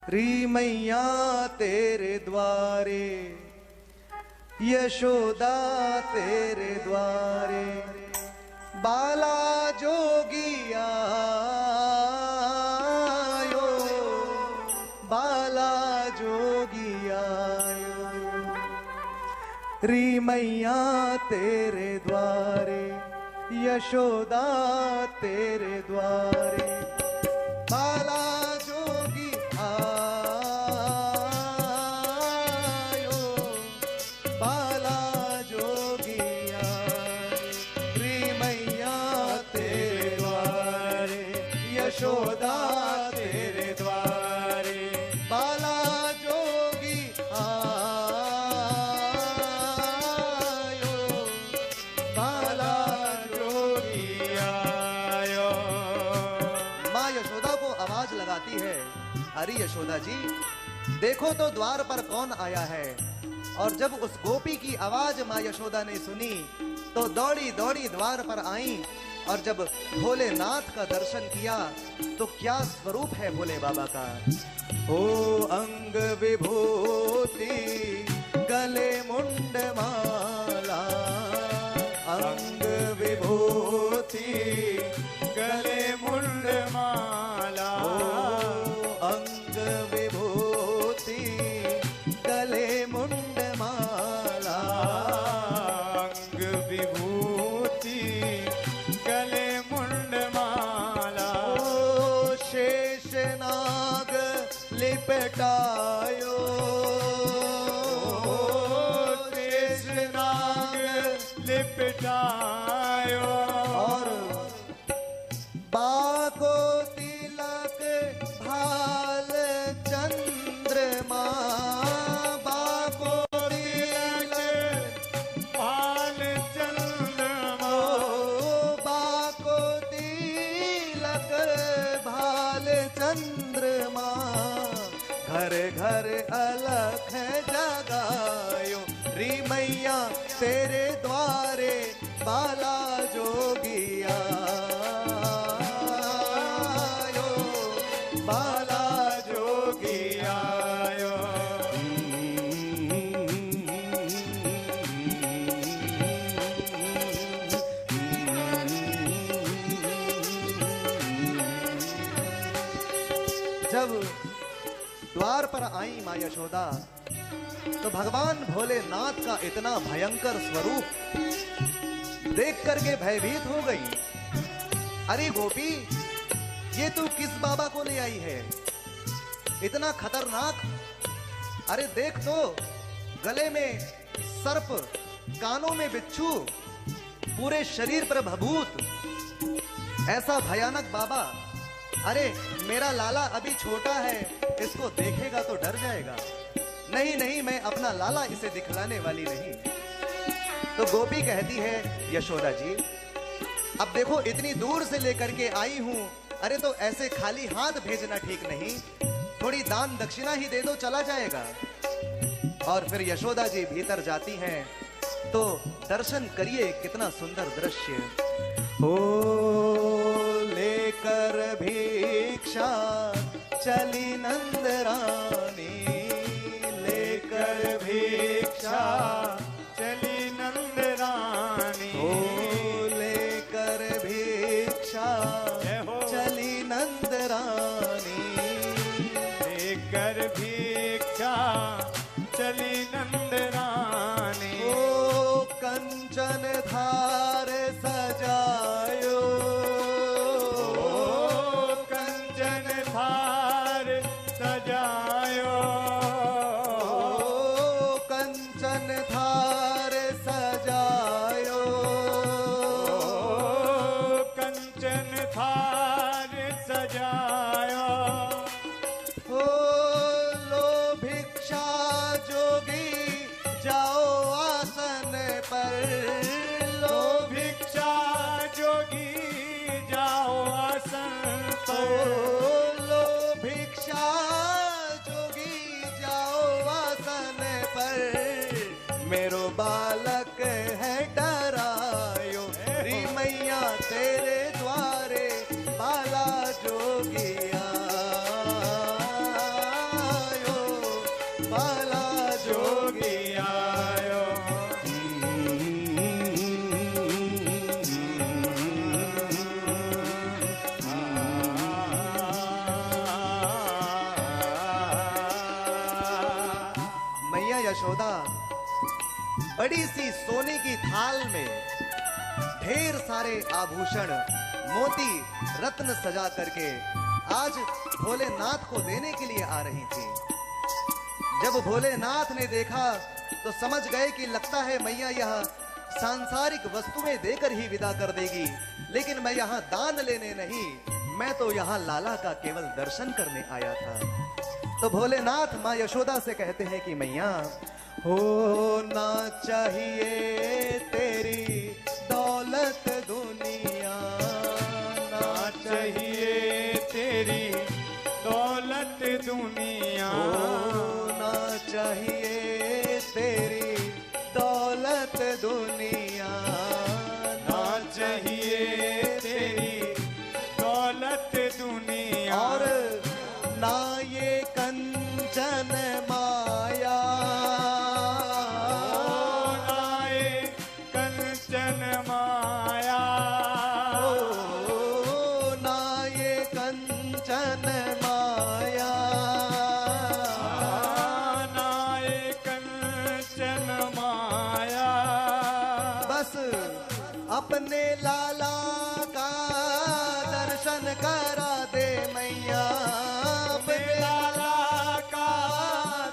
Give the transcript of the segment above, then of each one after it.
री मैया तेरे द्वारे, यशोदा तेरे द्वारे, बाला जोगिया आयो, बाला जोगिया आयो। री मैया तेरे द्वारे, यशोदा तेरे द्वारे, बाला जोगी आयो, बाला जोगी आयो। री मैया तेरे द्वारे, यशोदा तेरे द्वारे, बाला जोगी आयो, बाला जोगी आयो। माँ यशोदा को आवाज लगाती है, अरे यशोदा जी देखो तो द्वार पर कौन आया है। और जब उस गोपी की आवाज माँ यशोदा ने सुनी तो दौड़ी दौड़ी द्वार पर आई, और जब भोलेनाथ का दर्शन किया तो क्या स्वरूप है भोले बाबा का। ओ अंग विभूति गले मुंड माला, अंग विभूति गले मुंड माला, अंग विभूति गले मुंड माला, अंग विभूति गले मुंड माला। ओ शेष नाग लिपटायो, शेष नाग लिपटायो, और बाको तिलक भाल चंद्रमा, बाको तिलक भाल चंद्रमा, ओ बाको तिलक भाल चंद्रमा, घर घर अलख जगायो। री मैया तेरे द्वारे, बाला जोगिया आयो, बाला जोगी आयो। जब द्वार पर आई माँ यशोदा तो भगवान भोलेनाथ का इतना भयंकर स्वरूप देख करके भयभीत हो गई। अरे गोपी ये तू किस बाबा को ले आई है, इतना खतरनाक। अरे देख तो, गले में सर्प, कानों में बिच्छू, पूरे शरीर पर भभूत, ऐसा भयानक बाबा। अरे मेरा लाला अभी छोटा है, इसको देखेगा तो डर जाएगा। नहीं नहीं, मैं अपना लाला इसे दिखलाने वाली नहीं। तो गोपी कहती है, यशोदा जी अब देखो इतनी दूर से लेकर के आई हूं, अरे तो ऐसे खाली हाथ भेजना ठीक नहीं, थोड़ी दान दक्षिणा ही दे दो, चला जाएगा। और फिर यशोदा जी भीतर जाती हैं तो दर्शन करिए कितना सुंदर दृश्य। ओ लेकर भिक्षा चली नंद रानी, लेकर भिक्षा चली नंद रानी, ओ लेकर भिक्षा चली नंद रानी, लेकर भिक्षा चली नंद रानी। ओ कंचन धार सजायो, ओ कंचन थार सजायो, ओ कंचन धार सजायो, ओ कंचन थार सजायो। ओ लो भिक्षा जोगी बाला जोगी आयो। मैया यशोदा बड़ी सी सोने की थाल में ढेर सारे आभूषण मोती रत्न सजा करके आज भोलेनाथ को देने के लिए आ रही थी। जब भोलेनाथ ने देखा तो समझ गए कि लगता है मैया यह सांसारिक वस्तुएं देकर ही विदा कर देगी, लेकिन मैं यहाँ दान लेने नहीं, मैं तो यहाँ लाला का केवल दर्शन करने आया था। तो भोलेनाथ माँ यशोदा से कहते हैं कि मैया होना चाहिए तेरी दौलत दुनिया, ना चाहिए तेरी दौलत दुनिया, होना चाहिए तेरी दौलत दुनिया, ना चाहिए तेरी दौलत दुनिया, और ना ये कंचन माया, ना ये कंचन माया, ना ये कंचन माया, ना ये कंचन माया, बस अपने लाला का दर्शन करा दे मैया, अपने लाला का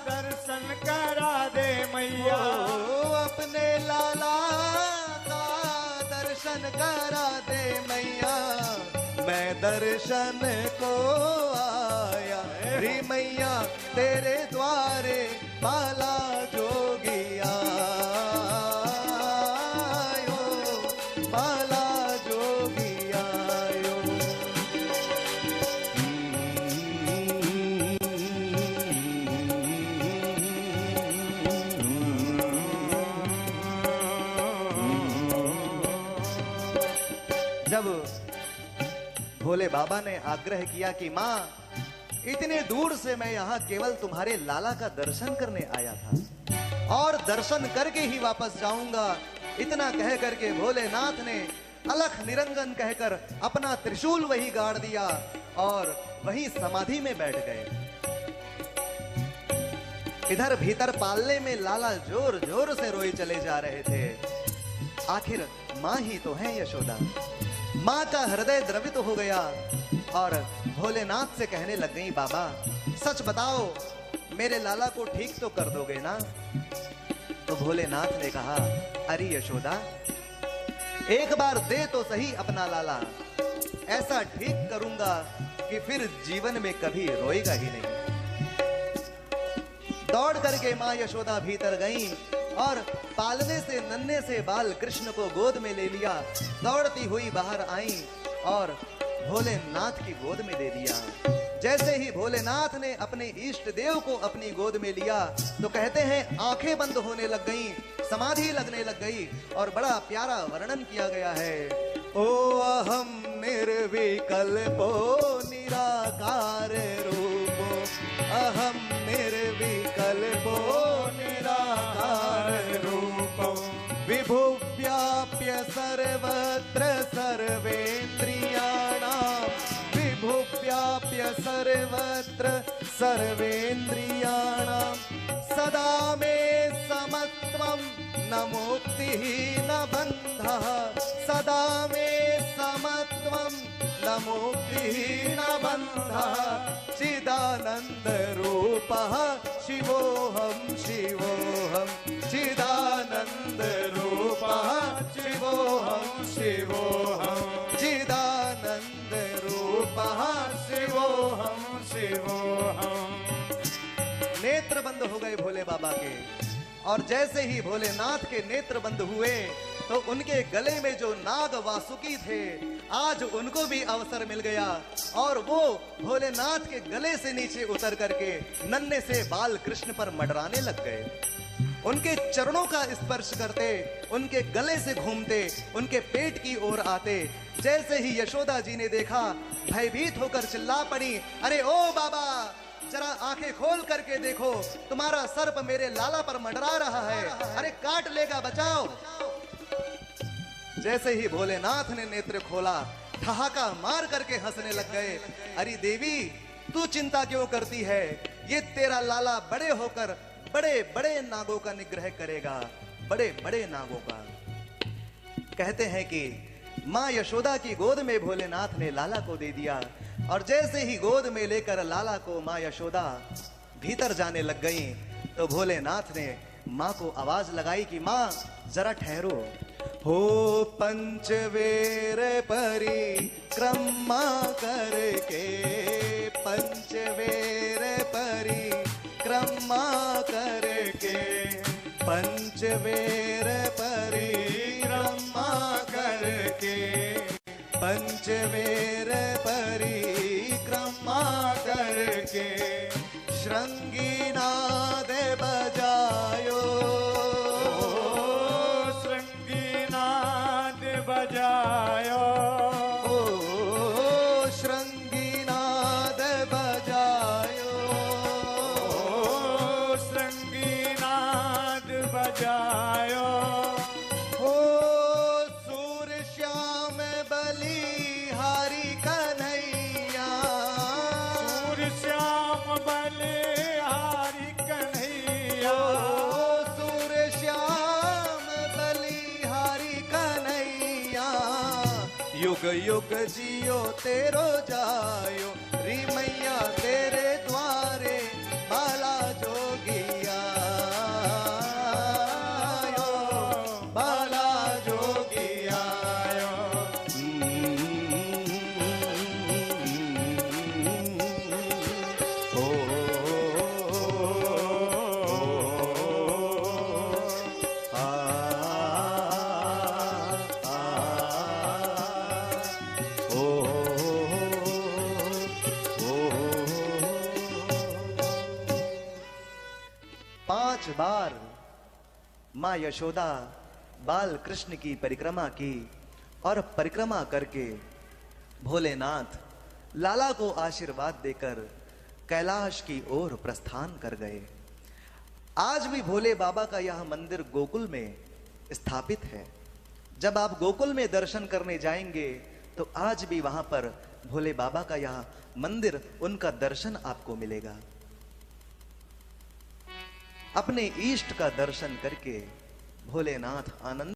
दर्शन करा दे मैया, अपने लाला का दर्शन करा दे मैया, मैं दर्शन को आया रे मैया तेरे द्वारे बाला जोगी आयो, बाला जोगी आयो। जब भोले बाबा ने आग्रह किया कि माँ इतने दूर से मैं यहाँ केवल तुम्हारे लाला का दर्शन करने आया था और दर्शन करके ही वापस जाऊंगा, इतना कह करके भोलेनाथ ने अलख निरंजन कहकर अपना त्रिशूल वही गाड़ दिया और वही समाधि में बैठ गए। इधर भीतर पालने में लाला जोर जोर से रोए चले जा रहे थे। आखिर माँ ही तो है यशोदा। माँ का हृदय द्रवित हो गया और भोलेनाथ से कहने लग गई, बाबा सच बताओ मेरे लाला को ठीक तो कर दोगे ना? तो भोलेनाथ ने कहा, अरे यशोदा एक बार दे तो सही अपना लाला, ऐसा ठीक करूंगा कि फिर जीवन में कभी रोएगा ही नहीं। दौड़ करके माँ यशोदा भीतर गईं और पालने से नन्हे से बाल कृष्ण को गोद में ले लिया, दौड़ती हुई बाहर आई और भोलेनाथ की गोद में दे दिया। जैसे ही भोलेनाथ ने अपने इष्ट देव को अपनी गोद में लिया तो कहते हैं आंखें बंद होने लग गईं, समाधि लगने लग गई और बड़ा प्यारा वर्णन किया गया है। ओ अहम निर्विकल्पो निराकार रूपो, अहम निर्विकल्पो निराकार रूपो, विभुव्याप्य सर्वत्र सर्वेन्द्रियाणां, विभुव्याप्य सर्वत्र सर्वेन्द्रियाणां, सदा मे समत्वं न मुक्तिः न बन्धः, सदा मे समत्वं न मुक्तिः न बन्धः, चिदानन्द रूपः शिवोऽहं शिवोऽहं, चिदानन्द रूपः शिवोऽहं शिवोऽहं, चिदानन्द रूपः शिवोऽहं शिवोऽहं। नेत्र बंद हो गए भोले बाबा के, और जैसे ही भोलेनाथ के नेत्र बंद हुए तो उनके गले में जो नाग वासुकी थे आज उनको भी अवसर मिल गया और वो भोलेनाथ के गले से नीचे उतर करके नन्हे से बाल कृष्ण पर मंडराने लग गए। उनके चरणों का स्पर्श करते, उनके गले से घूमते, उनके पेट की ओर आते। जैसे ही यशोदा जी ने देखा भयभीत होकर चिल्ला पड़ी, अरे ओ बाबा जरा आंखें खोल करके देखो, तुम्हारा सर्प मेरे लाला पर मंडरा रहा है, अरे काट लेगा, बचाओ। जैसे ही भोलेनाथ ने नेत्र खोला, ठहाका मार करके हंसने लग गए। अरे देवी, तू चिंता क्यों करती है? ये तेरा लाला बड़े होकर बड़े बड़े नागों का निग्रह करेगा, बड़े बड़े नागों का। कहते हैं कि मां यशोदा की गोद में भोलेनाथ ने लाला को दे दिया, और जैसे ही गोद में लेकर लाला को मां यशोदा भीतर जाने लग गई, तो भोलेनाथ ने मां को आवाज लगाई कि मां जरा ठहरो। हो पंचवेर परिक्रमा करके, पंचवेर परिक्रमा करके, पंचवेर परिक्रमा करके, पंचवेर परिक्रमा करके, श्रृंगीनाद बजायो, श्रृंगीनाद बजायो, ओ श्रृंगीनाद बजायो, श्रृंगीनाद बजायो। हो सूर श्याम बलिहारी कन्हैया, सूर श्याम बलिहारी कन्हैया, सूर श्याम बलिहारी कन्हैया, युग युग जियो तेरो जायो, री मैया तेरे द्वारे बाला जोगिया, बाला जोगिया। ओ आ ओ पांच बार मां यशोदा बाल कृष्ण की परिक्रमा की, और परिक्रमा करके भोलेनाथ लाला को आशीर्वाद देकर कैलाश की ओर प्रस्थान कर गए। आज भी भोले बाबा का यह मंदिर गोकुल में स्थापित है। जब आप गोकुल में दर्शन करने जाएंगे तो आज भी वहां पर भोले बाबा का यह मंदिर, उनका दर्शन आपको मिलेगा। अपने इष्ट का दर्शन करके भोलेनाथ आनंद